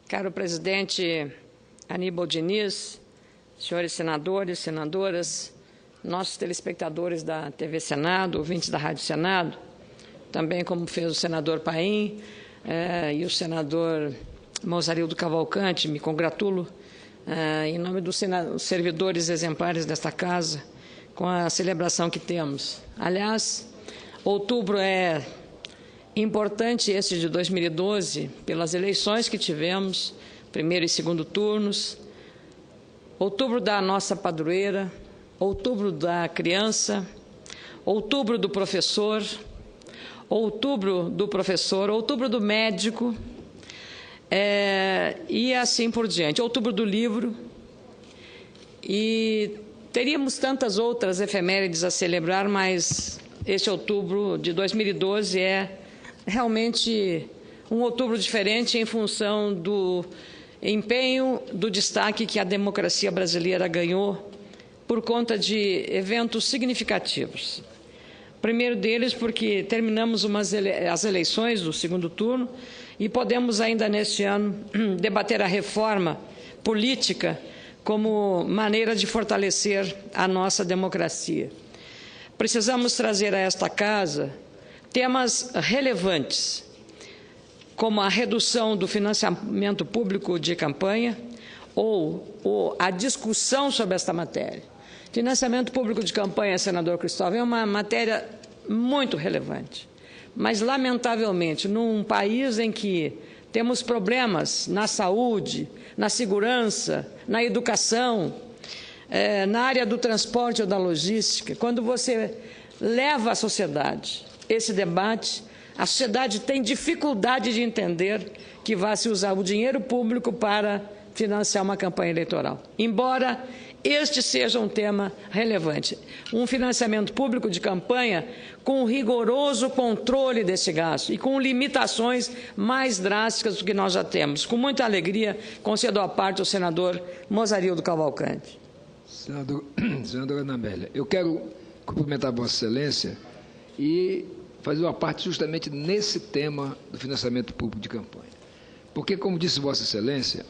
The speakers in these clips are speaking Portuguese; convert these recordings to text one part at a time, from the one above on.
Caro presidente Aníbal Diniz, senhores senadores, senadoras, nossos telespectadores da TV Senado, ouvintes da Rádio Senado, também como fez o senador Paim e o senador Mozarildo Cavalcante, me congratulo em nome dos servidores exemplares desta casa com a celebração que temos. Aliás, outubro é importante este de 2012, pelas eleições que tivemos, primeiro e segundo turnos, outubro da nossa padroeira, outubro da criança, outubro do professor, outubro do médico, e assim por diante, outubro do livro, e teríamos tantas outras efemérides a celebrar, mas este outubro de 2012 é realmente um outubro diferente em função do empenho, do destaque que a democracia brasileira ganhou por conta de eventos significativos. O primeiro deles porque terminamos as eleições do segundo turno e podemos ainda neste ano debater a reforma política como maneira de fortalecer a nossa democracia. Precisamos trazer a esta casa temas relevantes, como a redução do financiamento público de campanha ou a discussão sobre esta matéria. Financiamento público de campanha, senador Cristóvão, é uma matéria muito relevante, mas, lamentavelmente, num país em que temos problemas na saúde, na segurança, na educação, na área do transporte ou da logística, quando você leva à sociedade esse debate, a sociedade tem dificuldade de entender que vai se usar o dinheiro público para financiar uma campanha eleitoral. Embora este seja um tema relevante, um financiamento público de campanha com rigoroso controle desse gasto e com limitações mais drásticas do que nós já temos. Com muita alegria, concedo a parte ao senador Mozarildo Cavalcante. Senadora Ana Amélia, eu quero cumprimentar Vossa Excelência e fazer uma parte justamente nesse tema do financiamento público de campanha. Porque, como disse Vossa Excelência,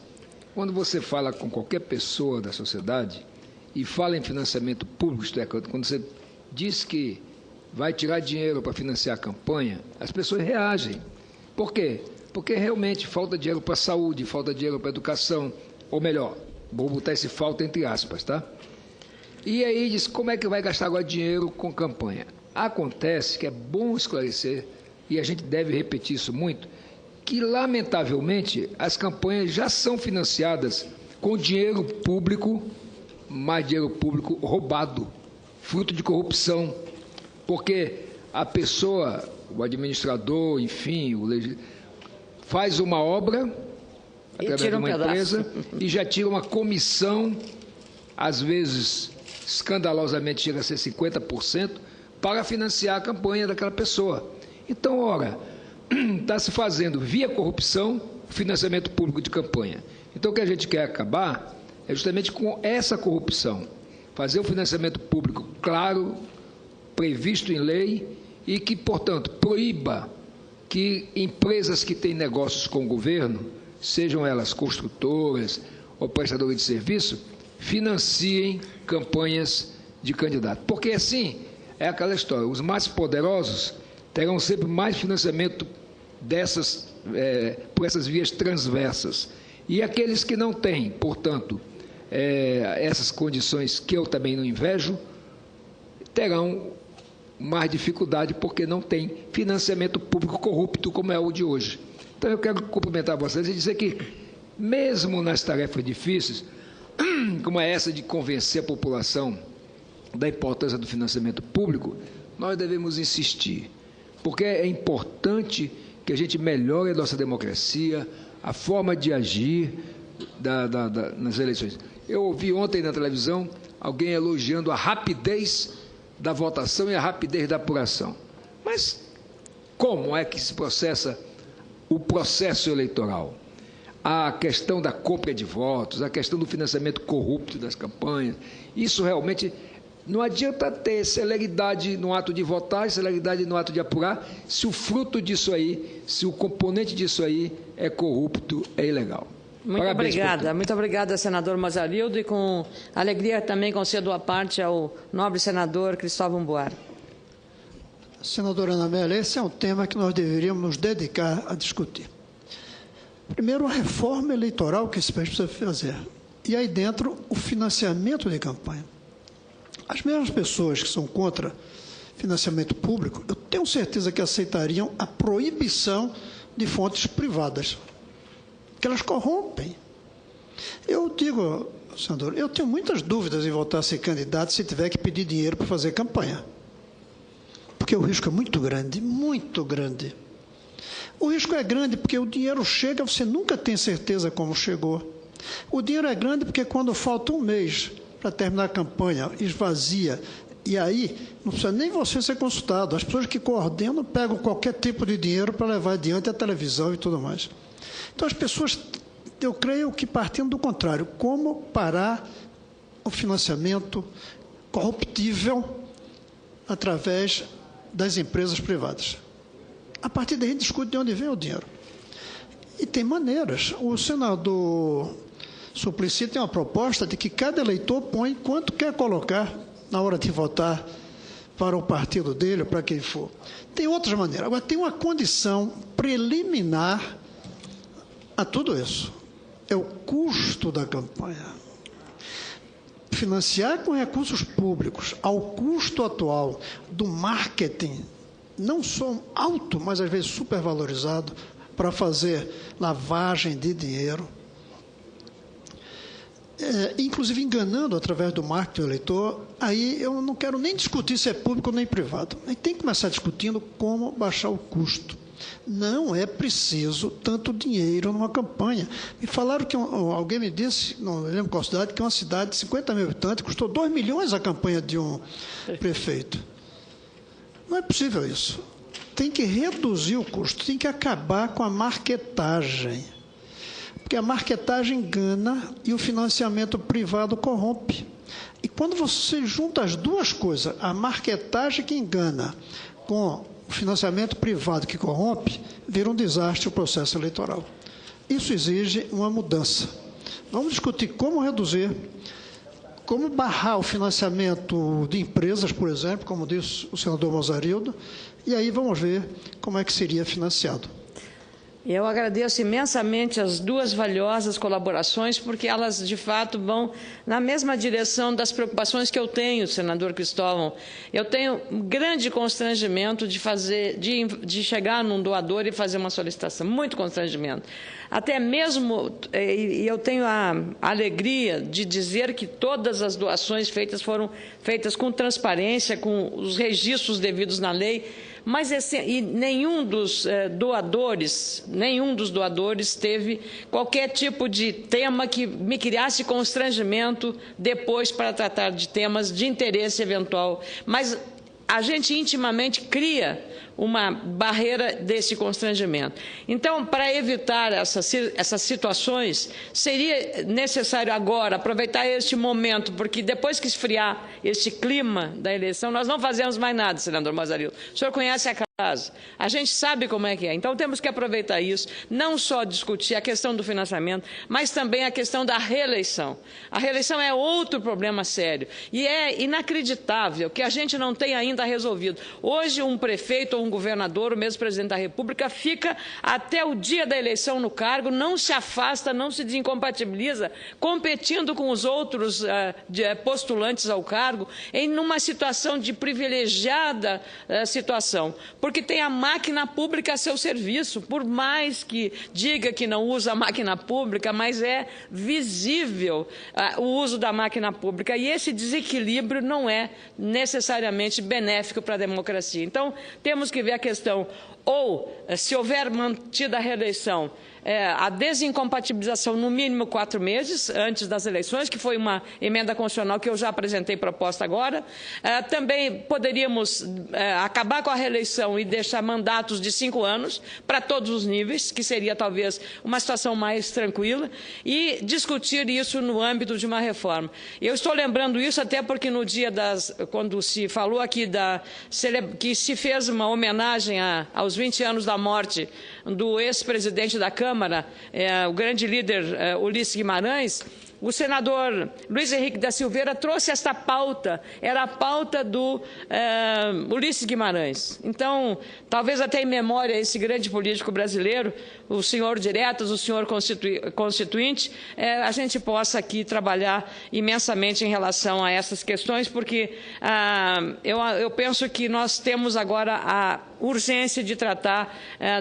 quando você fala com qualquer pessoa da sociedade e fala em financiamento público, isto é, quando você diz que vai tirar dinheiro para financiar a campanha, as pessoas reagem. Por quê? Porque realmente falta dinheiro para a saúde, falta dinheiro para a educação, ou melhor, vou botar esse falta entre aspas, tá? E aí diz, como é que vai gastar agora dinheiro com campanha? Acontece que é bom esclarecer, e a gente deve repetir isso muito, que, lamentavelmente, as campanhas já são financiadas com dinheiro público, mais dinheiro público roubado, fruto de corrupção, porque a pessoa, o administrador, enfim, faz uma obra através de uma empresa e já tira uma comissão, às vezes, escandalosamente, chega a ser 50%, para financiar a campanha daquela pessoa. Então, ora, está se fazendo via corrupção o financiamento público de campanha. Então, o que a gente quer acabar é justamente com essa corrupção, fazer um financiamento público claro, previsto em lei e que, portanto, proíba que empresas que têm negócios com o governo, sejam elas construtoras ou prestadoras de serviço, financiem campanhas de candidato. Porque, assim, é aquela história, os mais poderosos terão sempre mais financiamento por essas vias transversas. E aqueles que não têm, portanto, essas condições que eu também não invejo, terão mais dificuldade porque não tem financiamento público corrupto como é o de hoje. Então eu quero cumprimentar vocês e dizer que, mesmo nas tarefas difíceis, como é essa de convencer a população da importância do financiamento público, nós devemos insistir, porque é importante que a gente melhore a nossa democracia, a forma de agir nas eleições. Eu ouvi ontem na televisão alguém elogiando a rapidez da votação e a rapidez da apuração. Mas como é que se processa o processo eleitoral? A questão da compra de votos, a questão do financiamento corrupto das campanhas, isso realmente não adianta ter celeridade no ato de votar e celeridade no ato de apurar, se o fruto disso aí, se o componente disso aí é corrupto, é ilegal. Muito obrigada, senador Mazarildo, e com alegria também concedo a parte ao nobre senador Cristóvão Buarque. Senadora Ana Amélia, esse é um tema que nós deveríamos nos dedicar a discutir. Primeiro, a reforma eleitoral que esse país precisa fazer. E aí dentro, o financiamento de campanha. As mesmas pessoas que são contra financiamento público, eu tenho certeza que aceitariam a proibição de fontes privadas, que elas corrompem. Eu digo, senador, eu tenho muitas dúvidas em voltar a ser candidato se tiver que pedir dinheiro para fazer campanha. Porque o risco é muito grande, muito grande. O risco é grande porque o dinheiro chega, você nunca tem certeza como chegou. O dinheiro é grande porque quando falta um mês para terminar a campanha, esvazia, e aí não precisa nem você ser consultado. As pessoas que coordenam pegam qualquer tipo de dinheiro para levar adiante a televisão e tudo mais. Então as pessoas, eu creio que partindo do contrário, como parar o financiamento corruptível através das empresas privadas. A partir daí, a gente discute de onde vem o dinheiro. E tem maneiras. O senador Suplicy tem uma proposta de que cada eleitor põe quanto quer colocar na hora de votar para o partido dele ou para quem for. Tem outras maneiras. Agora, tem uma condição preliminar a tudo isso. É o custo da campanha. Financiar com recursos públicos ao custo atual do marketing, não só alto, mas às vezes supervalorizado, para fazer lavagem de dinheiro, inclusive enganando através do marketing o eleitor, aí eu não quero nem discutir se é público nem privado. A gente tem que começar discutindo como baixar o custo. Não é preciso tanto dinheiro numa campanha. Me falaram que alguém me disse, não lembro qual cidade, que uma cidade de 50 mil habitantes custou 2 milhões a campanha de um prefeito. Não é possível isso. Tem que reduzir o custo, tem que acabar com a marketagem. Porque a marketagem engana e o financiamento privado corrompe. E quando você junta as duas coisas, a marketagem que engana com o financiamento privado que corrompe, vira um desastre o processo eleitoral. Isso exige uma mudança. Vamos discutir como reduzir, como barrar o financiamento de empresas, por exemplo, como disse o senador Mazarildo, e aí vamos ver como é que seria financiado. Eu agradeço imensamente as duas valiosas colaborações, porque elas, de fato, vão na mesma direção das preocupações que eu tenho, senador Cristóvão. Eu tenho um grande constrangimento de chegar num doador e fazer uma solicitação, muito constrangimento. Até mesmo, e eu tenho a alegria de dizer que todas as doações feitas foram feitas com transparência, com os registros devidos na lei, mas nenhum dos doadores teve qualquer tipo de tema que me criasse constrangimento depois para tratar de temas de interesse eventual. Mas a gente intimamente cria uma barreira desse constrangimento. Então, para evitar essas situações, seria necessário agora aproveitar este momento, porque depois que esfriar este clima da eleição, nós não fazemos mais nada, senador Mazarildo. O senhor conhece a casa, a gente sabe como é que é. Então, temos que aproveitar isso, não só discutir a questão do financiamento, mas também a questão da reeleição. A reeleição é outro problema sério e é inacreditável que a gente não tenha ainda resolvido. Hoje, um prefeito ou um governador, o mesmo presidente da República, fica até o dia da eleição no cargo, não se afasta, não se desincompatibiliza, competindo com os outros postulantes ao cargo, em uma situação de privilegiada situação, porque tem a máquina pública a seu serviço, por mais que diga que não usa a máquina pública, mas é visível o uso da máquina pública, e esse desequilíbrio não é necessariamente benéfico para a democracia. Então, temos que ver a questão, ou, se houver mantida a reeleição, a desincompatibilização no mínimo 4 meses antes das eleições, que foi uma emenda constitucional que eu já apresentei proposta agora. Também poderíamos acabar com a reeleição e deixar mandatos de 5 anos para todos os níveis, que seria talvez uma situação mais tranquila, e discutir isso no âmbito de uma reforma. Eu estou lembrando isso até porque no dia quando se falou aqui que se fez uma homenagem aos 20 anos da morte do ex-presidente da Câmara, o grande líder Ulisses Guimarães, o senador Luiz Henrique da Silveira trouxe esta pauta, era a pauta do Ulisses Guimarães. Então, talvez até em memória a esse grande político brasileiro, o senhor Diretas, o senhor Constituinte, a gente possa aqui trabalhar imensamente em relação a essas questões, porque eu penso que nós temos agora a urgência de tratar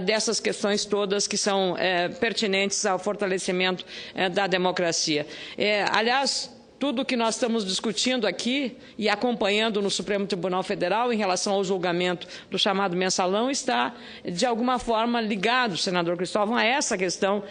dessas questões todas que são pertinentes ao fortalecimento da democracia. Aliás, tudo o que nós estamos discutindo aqui e acompanhando no Supremo Tribunal Federal em relação ao julgamento do chamado mensalão está, de alguma forma, ligado, senador Cristóvão, a essa questão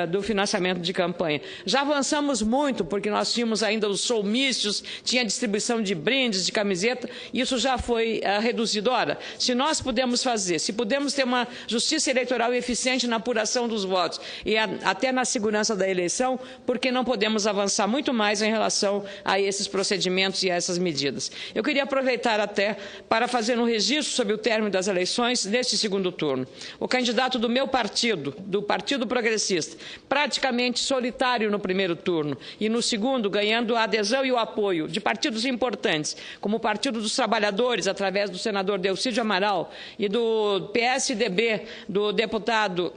do financiamento de campanha. Já avançamos muito, porque nós tínhamos ainda os showmícios, tinha distribuição de brindes, de camiseta, isso já foi reduzido. Ora, se nós podemos fazer, se podemos ter uma justiça eleitoral eficiente na apuração dos votos e até na segurança da eleição, por que não podemos avançar muito mais em relação a esses procedimentos e a essas medidas? Eu queria aproveitar até para fazer um registro sobre o término das eleições neste segundo turno. O candidato do meu partido, do Partido Progressista, praticamente solitário no primeiro turno e no segundo ganhando a adesão e o apoio de partidos importantes, como o Partido dos Trabalhadores, através do senador Delcídio Amaral, e do PSDB, do deputado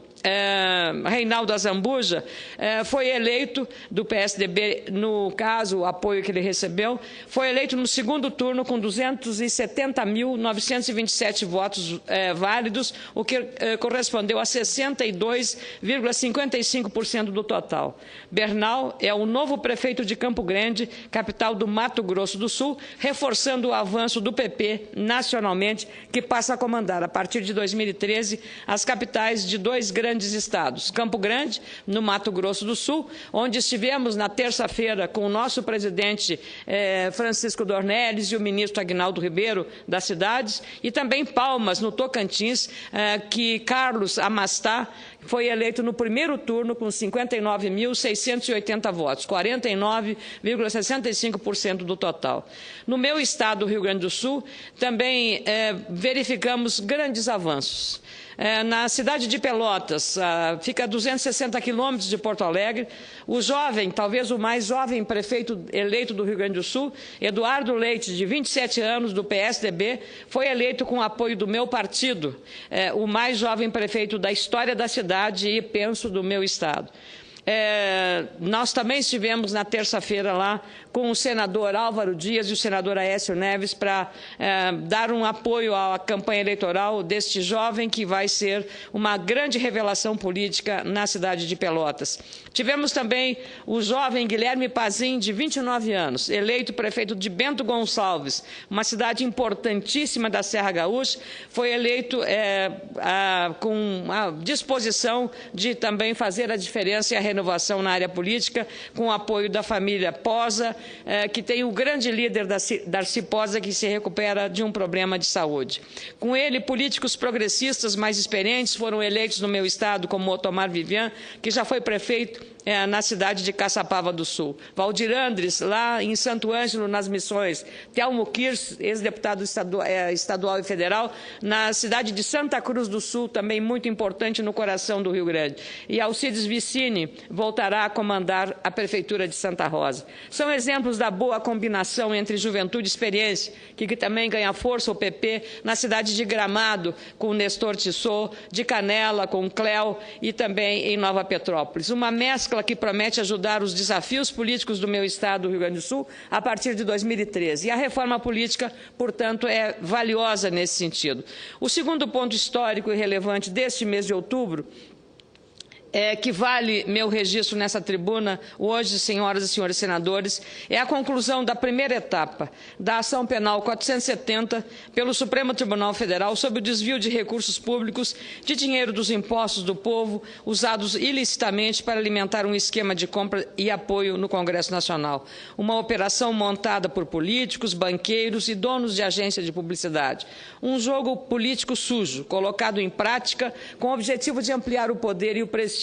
Reinaldo Azambuja, foi eleito do PSDB, no caso, o apoio que ele recebeu, foi eleito no segundo turno com 270.927 votos válidos, o que correspondeu a 62,55% do total. Bernal é o novo prefeito de Campo Grande, capital do Mato Grosso do Sul, reforçando o avanço do PP nacionalmente, que passa a comandar, a partir de 2013, as capitais de dois grandes estados, Campo Grande, no Mato Grosso do Sul, onde estivemos na terça-feira com o nosso presidente Francisco Dornelles e o ministro Aguinaldo Ribeiro das cidades, e também Palmas, no Tocantins, que Carlos Amastá foi eleito no primeiro turno com 59.680 votos, 49,65% do total. No meu estado, Rio Grande do Sul, também verificamos grandes avanços. Na cidade de Pelotas, fica a 260 quilômetros de Porto Alegre, o jovem, talvez o mais jovem prefeito eleito do Rio Grande do Sul, Eduardo Leite, de 27 anos, do PSDB, foi eleito com o apoio do meu partido, o mais jovem prefeito da história da cidade e, penso, do meu estado. Nós também estivemos na terça-feira lá com o senador Álvaro Dias e o senador Aécio Neves para dar um apoio à campanha eleitoral deste jovem que vai ser uma grande revelação política na cidade de Pelotas. Tivemos também o jovem Guilherme Pazin, de 29 anos, eleito prefeito de Bento Gonçalves, uma cidade importantíssima da Serra Gaúcha, foi eleito com a disposição de também fazer a diferença e a renovação na área política, com o apoio da família Posa, que tem o grande líder Darcy Posa, que se recupera de um problema de saúde. Com ele, políticos progressistas mais experientes foram eleitos no meu estado, como Otomar Vivian, que já foi prefeito na cidade de Caçapava do Sul. Valdir Andres, lá em Santo Ângelo, nas Missões. Telmo Kirsch, ex-deputado estadual e federal, na cidade de Santa Cruz do Sul, também muito importante no coração do Rio Grande. E Alcides Vicini voltará a comandar a Prefeitura de Santa Rosa. São exemplos da boa combinação entre juventude e experiência, que também ganha força o PP na cidade de Gramado, com o Nestor Tissot, de Canela, com o Cléo, e também em Nova Petrópolis. Uma mescla que promete ajudar os desafios políticos do meu estado, do Rio Grande do Sul, a partir de 2013. E a reforma política, portanto, é valiosa nesse sentido. O segundo ponto histórico e relevante deste mês de outubro que vale meu registro nessa tribuna hoje, senhoras e senhores senadores, é a conclusão da primeira etapa da ação penal 470 pelo Supremo Tribunal Federal sobre o desvio de recursos públicos de dinheiro dos impostos do povo usados ilicitamente para alimentar um esquema de compra e apoio no Congresso Nacional. Uma operação montada por políticos, banqueiros e donos de agência de publicidade. Um jogo político sujo, colocado em prática com o objetivo de ampliar o poder e o prestígio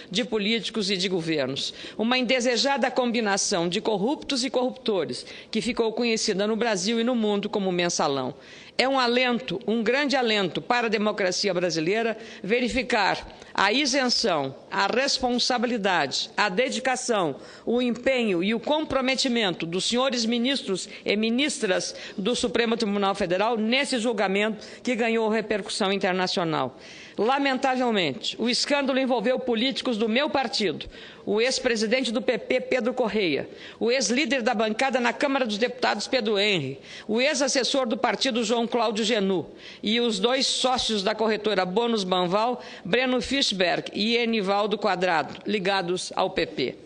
de políticos e de governos. Uma indesejada combinação de corruptos e corruptores, que ficou conhecida no Brasil e no mundo como mensalão. é um alento, um grande alento para a democracia brasileira verificar a isenção, a responsabilidade, a dedicação, o empenho e o comprometimento dos senhores ministros e ministras do Supremo Tribunal Federal nesse julgamento que ganhou repercussão internacional. Lamentavelmente, o escândalo envolveu políticos do meu partido, o ex-presidente do PP, Pedro Correia, o ex-líder da bancada na Câmara dos Deputados, Pedro Henry, o ex-assessor do partido, João Cláudio Genu, e os 2 sócios da corretora Bônus Banval, Breno Fischberg e Enivaldo Quadrado, ligados ao PP.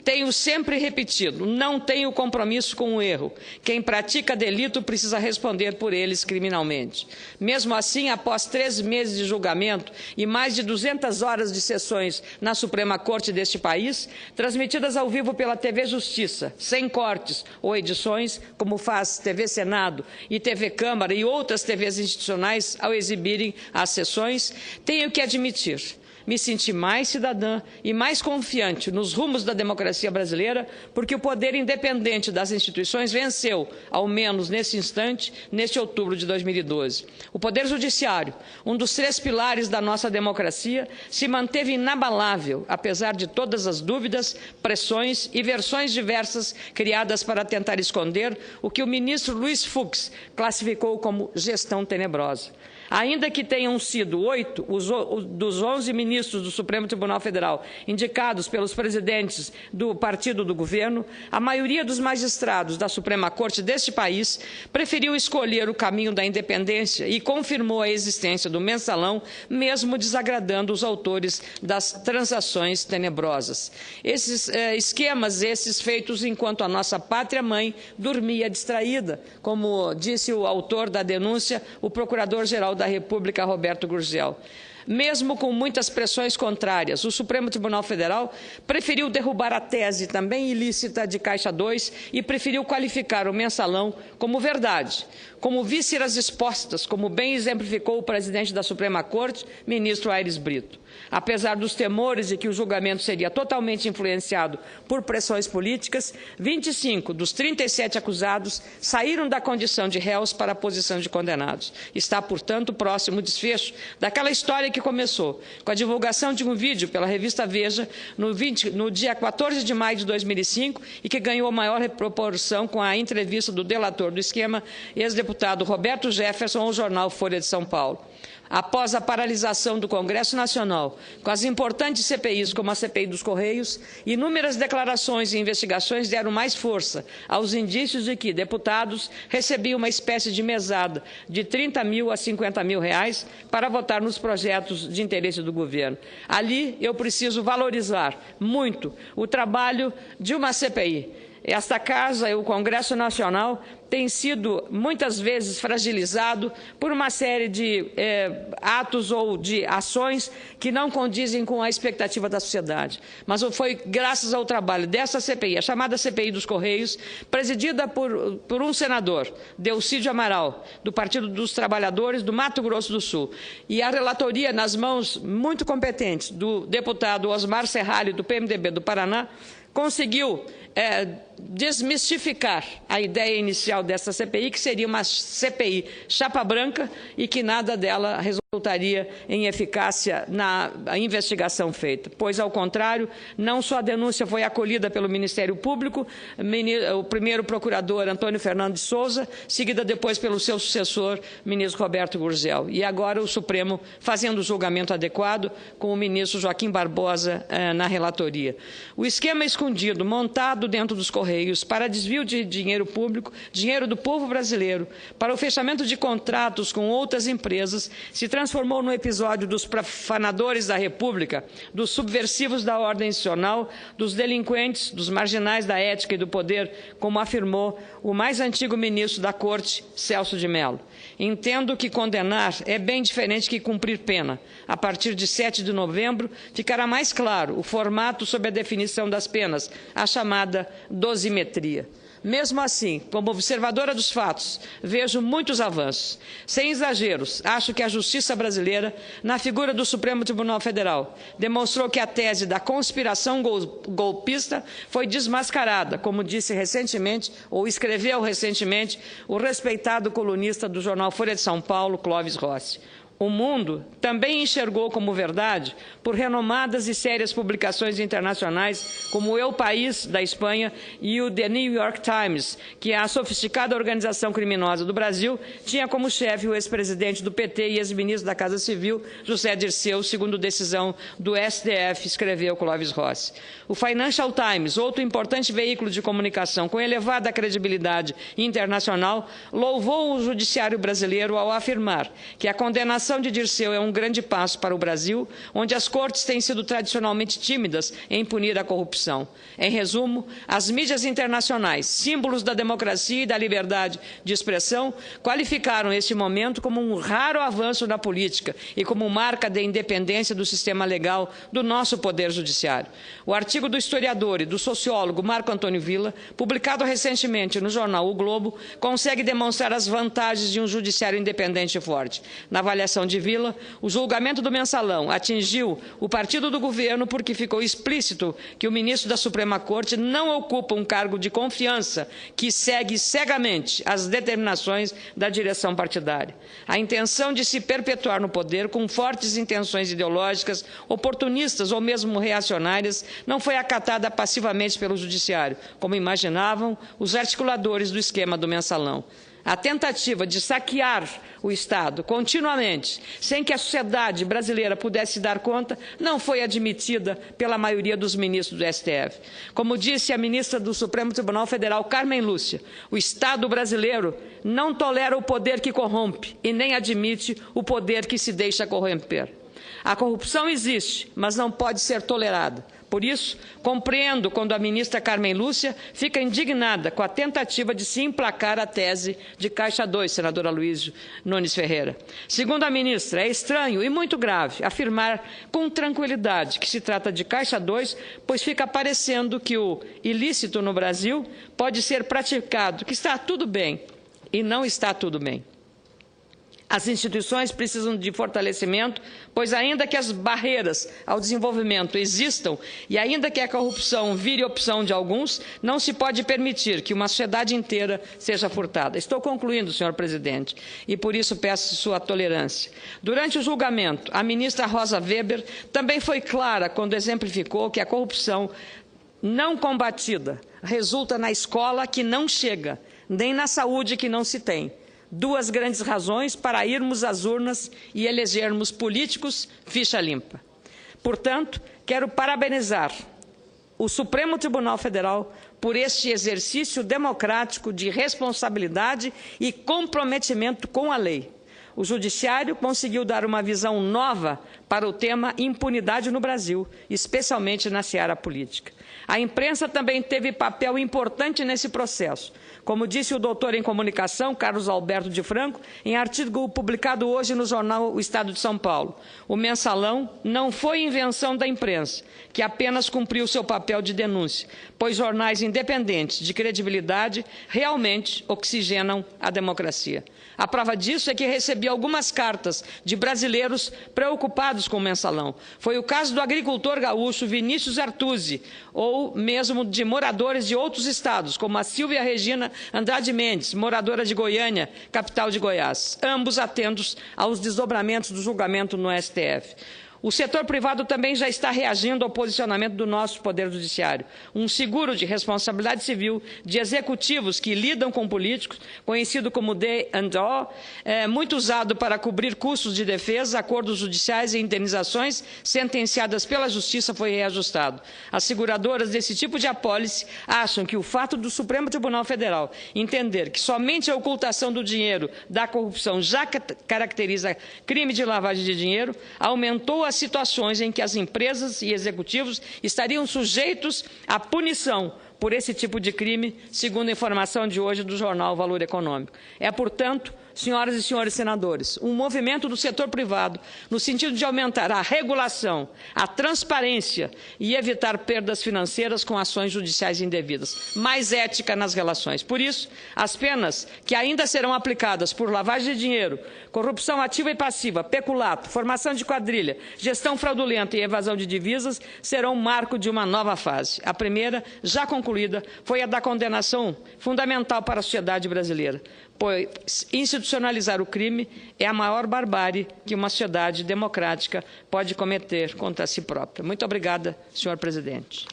Tenho sempre repetido, não tenho compromisso com o erro. Quem pratica delito precisa responder por eles criminalmente. Mesmo assim, após 3 meses de julgamento e mais de 200 horas de sessões na Suprema Corte deste país, transmitidas ao vivo pela TV Justiça, sem cortes ou edições, como faz TV Senado e TV Câmara e outras TVs institucionais ao exibirem as sessões, tenho que admitir, me senti mais cidadã e mais confiante nos rumos da democracia brasileira, porque o poder independente das instituições venceu, ao menos nesse instante, neste outubro de 2012. O Poder Judiciário, um dos 3 pilares da nossa democracia, se manteve inabalável, apesar de todas as dúvidas, pressões e versões diversas criadas para tentar esconder o que o ministro Luiz Fux classificou como gestão tenebrosa. Ainda que tenham sido 8 dos 11 ministros do Supremo Tribunal Federal indicados pelos presidentes do partido do governo, a maioria dos magistrados da Suprema Corte deste país preferiu escolher o caminho da independência e confirmou a existência do mensalão, mesmo desagradando os autores das transações tenebrosas. Esses esquemas, esses feitos enquanto a nossa pátria-mãe dormia distraída, como disse o autor da denúncia, o Procurador-Geral da República, Roberto Gurgel. Mesmo com muitas pressões contrárias, o Supremo Tribunal Federal preferiu derrubar a tese também ilícita de Caixa 2 e preferiu qualificar o mensalão como verdade, como vísceras expostas, como bem exemplificou o presidente da Suprema Corte, ministro Aires Brito. Apesar dos temores de que o julgamento seria totalmente influenciado por pressões políticas, 25 dos 37 acusados saíram da condição de réus para a posição de condenados. Está, portanto, próximo o desfecho daquela história que começou com a divulgação de um vídeo pela revista Veja no dia 14 de maio de 2005 e que ganhou maior proporção com a entrevista do delator do esquema, ex-deputado Roberto Jefferson, ao jornal Folha de São Paulo. Após a paralisação do Congresso Nacional, com as importantes CPIs, como a CPI dos Correios, inúmeras declarações e investigações deram mais força aos indícios de que deputados recebiam uma espécie de mesada de 30 mil a 50 mil reais para votar nos projetos de interesse do governo. Ali eu preciso valorizar muito o trabalho de uma CPI. Esta casa e o Congresso Nacional tem sido muitas vezes fragilizado por uma série de atos ou de ações que não condizem com a expectativa da sociedade. Mas foi graças ao trabalho dessa CPI, a chamada CPI dos Correios, presidida por um senador, Delcídio Amaral, do Partido dos Trabalhadores do Mato Grosso do Sul, e a relatoria nas mãos muito competentes do deputado Osmar Serralho, do PMDB do Paraná, conseguiu desmistificar a ideia inicial dessa CPI, que seria uma CPI chapa branca e que nada dela resultaria em eficácia na investigação feita. Pois, ao contrário, não só a denúncia foi acolhida pelo Ministério Público, o primeiro procurador, Antônio Fernando de Souza, seguida depois pelo seu sucessor, ministro Roberto Gurgel. E agora o Supremo fazendo o julgamento adequado com o ministro Joaquim Barbosa na relatoria. O esquema escondido, montado dentro dos Correios para desvio de dinheiro público, dinheiro do povo brasileiro, para o fechamento de contratos com outras empresas, se transformou no episódio dos profanadores da República, dos subversivos da ordem institucional, dos delinquentes, dos marginais da ética e do poder, como afirmou o mais antigo ministro da Corte, Celso de Mello. Entendo que condenar é bem diferente que cumprir pena. A partir de 7 de novembro, ficará mais claro o formato sob a definição das penas, a chamada dosimetria. Mesmo assim, como observadora dos fatos, vejo muitos avanços. Sem exageros, acho que a justiça brasileira, na figura do Supremo Tribunal Federal, demonstrou que a tese da conspiração golpista foi desmascarada, como disse recentemente, ou escreveu recentemente, o respeitado colunista do jornal Folha de São Paulo, Clóvis Rossi. O mundo também enxergou como verdade, por renomadas e sérias publicações internacionais, como o El País, da Espanha, e o The New York Times, que a sofisticada organização criminosa do Brasil tinha como chefe o ex-presidente do PT e ex-ministro da Casa Civil, José Dirceu, segundo decisão do STF, escreveu Clóvis Rossi. O Financial Times, outro importante veículo de comunicação com elevada credibilidade internacional, louvou o judiciário brasileiro ao afirmar que a condenação de Dirceu é um grande passo para o Brasil, onde as cortes têm sido tradicionalmente tímidas em punir a corrupção. Em resumo, as mídias internacionais, símbolos da democracia e da liberdade de expressão, qualificaram este momento como um raro avanço na política e como marca da independência do sistema legal do nosso Poder Judiciário. O artigo do historiador e do sociólogo Marco Antônio Villa, publicado recentemente no jornal O Globo, consegue demonstrar as vantagens de um judiciário independente e forte. Na avaliação de Villa, o julgamento do Mensalão atingiu o partido do governo porque ficou explícito que o ministro da Suprema Corte não ocupa um cargo de confiança que segue cegamente as determinações da direção partidária. A intenção de se perpetuar no poder com fortes intenções ideológicas, oportunistas ou mesmo reacionárias não foi acatada passivamente pelo Judiciário, como imaginavam os articuladores do esquema do Mensalão. A tentativa de saquear o Estado continuamente, sem que a sociedade brasileira pudesse dar conta, não foi admitida pela maioria dos ministros do STF. Como disse a ministra do Supremo Tribunal Federal, Carmen Lúcia, o Estado brasileiro não tolera o poder que corrompe e nem admite o poder que se deixa corromper. A corrupção existe, mas não pode ser tolerada. Por isso, compreendo quando a ministra Carmen Lúcia fica indignada com a tentativa de se emplacar a tese de Caixa 2, senadora Luísio Nunes Ferreira. Segundo a ministra, é estranho e muito grave afirmar com tranquilidade que se trata de Caixa 2, pois fica parecendo que o ilícito no Brasil pode ser praticado, que está tudo bem e não está tudo bem. As instituições precisam de fortalecimento, pois ainda que as barreiras ao desenvolvimento existam e ainda que a corrupção vire opção de alguns, não se pode permitir que uma sociedade inteira seja furtada. Estou concluindo, senhor presidente, e por isso peço sua tolerância. Durante o julgamento, a ministra Rosa Weber também foi clara quando exemplificou que a corrupção não combatida resulta na escola que não chega, nem na saúde que não se tem. Duas grandes razões para irmos às urnas e elegermos políticos ficha limpa. Portanto, quero parabenizar o Supremo Tribunal Federal por este exercício democrático de responsabilidade e comprometimento com a lei. O Judiciário conseguiu dar uma visão nova para o tema impunidade no Brasil, especialmente na seara política. A imprensa também teve papel importante nesse processo. Como disse o doutor em comunicação, Carlos Alberto de Franco, em artigo publicado hoje no jornal O Estado de São Paulo, o Mensalão não foi invenção da imprensa, que apenas cumpriu seu papel de denúncia, pois jornais independentes de credibilidade realmente oxigenam a democracia. A prova disso é que recebi algumas cartas de brasileiros preocupados com o Mensalão. Foi o caso do agricultor gaúcho Vinícius Artuzzi, ou mesmo de moradores de outros estados, como a Silvia Regina Andrade Mendes, moradora de Goiânia, capital de Goiás, ambos atentos aos desdobramentos do julgamento no STF. O setor privado também já está reagindo ao posicionamento do nosso Poder Judiciário. Um seguro de responsabilidade civil de executivos que lidam com políticos, conhecido como D&O, muito usado para cobrir custos de defesa, acordos judiciais e indenizações sentenciadas pela Justiça, foi reajustado. As seguradoras desse tipo de apólice acham que o fato do Supremo Tribunal Federal entender que somente a ocultação do dinheiro da corrupção já caracteriza crime de lavagem de dinheiro, aumentou as situações em que as empresas e executivos estariam sujeitos à punição por esse tipo de crime, segundo a informação de hoje do jornal Valor Econômico. É, portanto, senhoras e senhores senadores, um movimento do setor privado no sentido de aumentar a regulação, a transparência e evitar perdas financeiras com ações judiciais indevidas. Mais ética nas relações. Por isso, as penas que ainda serão aplicadas por lavagem de dinheiro, corrupção ativa e passiva, peculato, formação de quadrilha, gestão fraudulenta e evasão de divisas serão um marco de uma nova fase. A primeira, já concluída, foi a da condenação fundamental para a sociedade brasileira, pois institucionalizar o crime é a maior barbárie que uma sociedade democrática pode cometer contra si própria. Muito obrigada, senhor presidente.